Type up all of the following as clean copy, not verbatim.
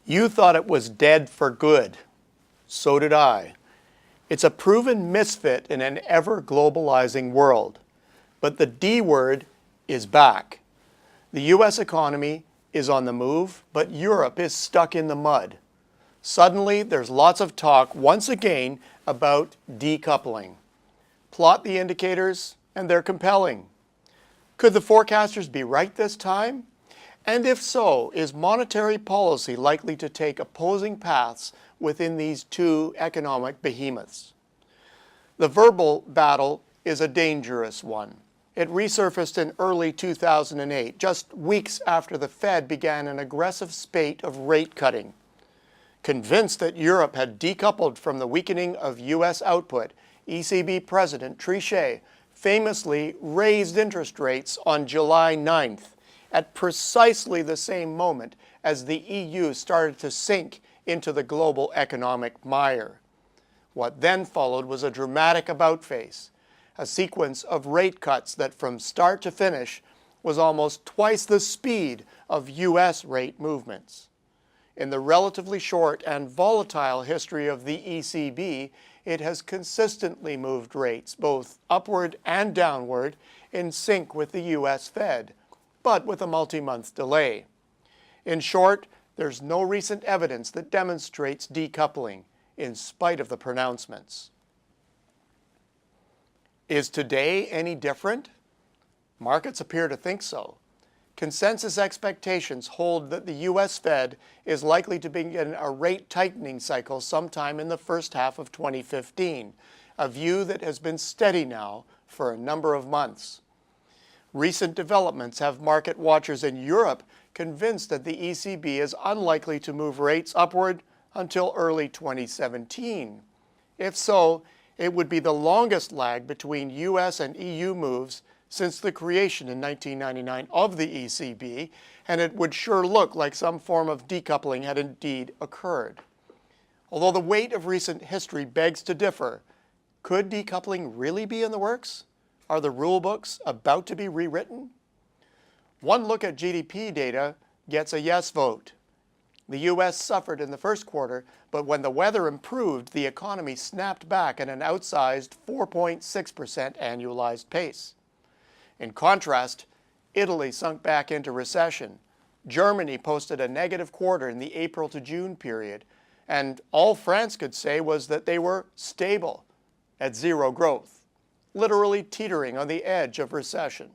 You thought it was dead for good. So did I. It's a proven misfit in an ever-globalizing world. But the D word is back. The U.S. economy is on the move, but Europe is stuck in the mud. Suddenly, there's lots of talk once again about decoupling. Plot the indicators, and they're compelling. Could the forecasters be right this time? And if so, is monetary policy likely to take opposing paths within these two economic behemoths? The verbal battle is a dangerous one. It resurfaced in early 2008, just weeks after the Fed began an aggressive spate of rate cutting. Convinced that Europe had decoupled from the weakening of U.S. output, ECB President Trichet famously raised interest rates on July 9th, at precisely the same moment as the EU started to sink into the global economic mire. What then followed was a dramatic about-face, a sequence of rate cuts that from start to finish was almost twice the speed of U.S. rate movements. In the relatively short and volatile history of the ECB, it has consistently moved rates, both upward and downward, in sync with the U.S. Fed, but with a multi-month delay. In short, there's no recent evidence that demonstrates decoupling, in spite of the pronouncements. Is today any different? Markets appear to think so. Consensus expectations hold that the U.S. Fed is likely to begin a rate tightening cycle sometime in the first half of 2015, a view that has been steady now for a number of months. Recent developments have market watchers in Europe convinced that the ECB is unlikely to move rates upward until early 2017. If so, it would be the longest lag between U.S. and EU moves since the creation in 1999 of the ECB, and it would sure look like some form of decoupling had indeed occurred. Although the weight of recent history begs to differ, could decoupling really be in the works? Are the rule books about to be rewritten? One look at GDP data gets a yes vote. The U.S. suffered in the first quarter, but when the weather improved, the economy snapped back at an outsized 4.6% annualized pace. In contrast, Italy sunk back into recession. Germany posted a negative quarter in the April to June period, and all France could say was that they were stable at zero growth, literally teetering on the edge of recession.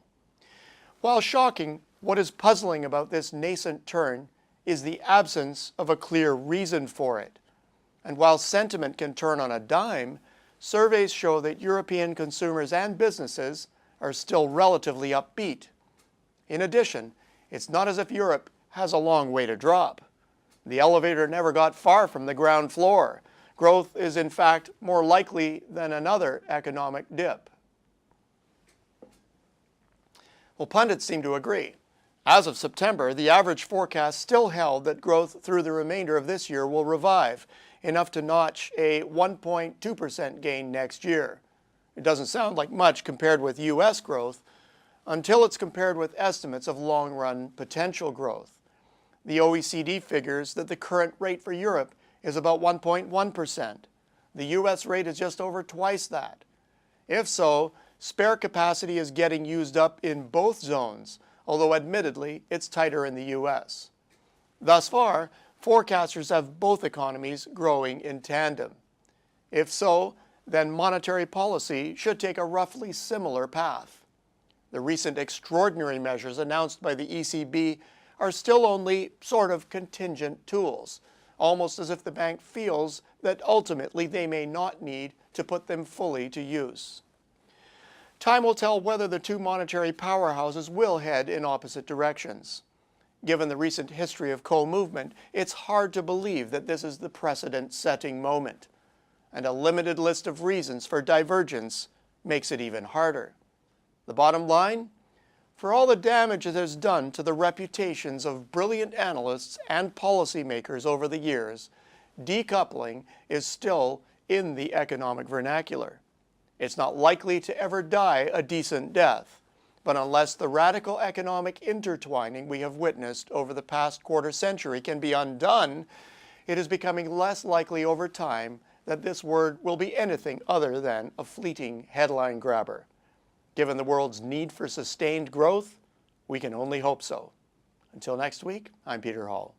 While shocking, what is puzzling about this nascent turn is the absence of a clear reason for it. And while sentiment can turn on a dime, surveys show that European consumers and businesses are still relatively upbeat. In addition, it's not as if Europe has a long way to drop. The elevator never got far from the ground floor. Growth is in fact more likely than another economic dip. Well, pundits seem to agree. As of September, the average forecast still held that growth through the remainder of this year will revive, enough to notch a 1.2% gain next year. It doesn't sound like much compared with U.S. growth until it's compared with estimates of long-run potential growth. The OECD figures that the current rate for Europe is about 1.1%. The U.S. rate is just over twice that. If so, spare capacity is getting used up in both zones, although admittedly it's tighter in the U.S. Thus far, forecasters have both economies growing in tandem. If so, then monetary policy should take a roughly similar path. The recent extraordinary measures announced by the ECB are still only sort of contingent tools, almost as if the bank feels that ultimately they may not need to put them fully to use. Time will tell whether the two monetary powerhouses will head in opposite directions. Given the recent history of co-movement, it's hard to believe that this is the precedent-setting moment. And a limited list of reasons for divergence makes it even harder. The bottom line? For all the damage it has done to the reputations of brilliant analysts and policymakers over the years, decoupling is still in the economic vernacular. It's not likely to ever die a decent death, But unless the radical economic intertwining we have witnessed over the past quarter century can be undone, it is becoming less likely over time that this word will be anything other than a fleeting headline grabber. Given the world's need for sustained growth, we can only hope so. Until next week, I'm Peter Hall.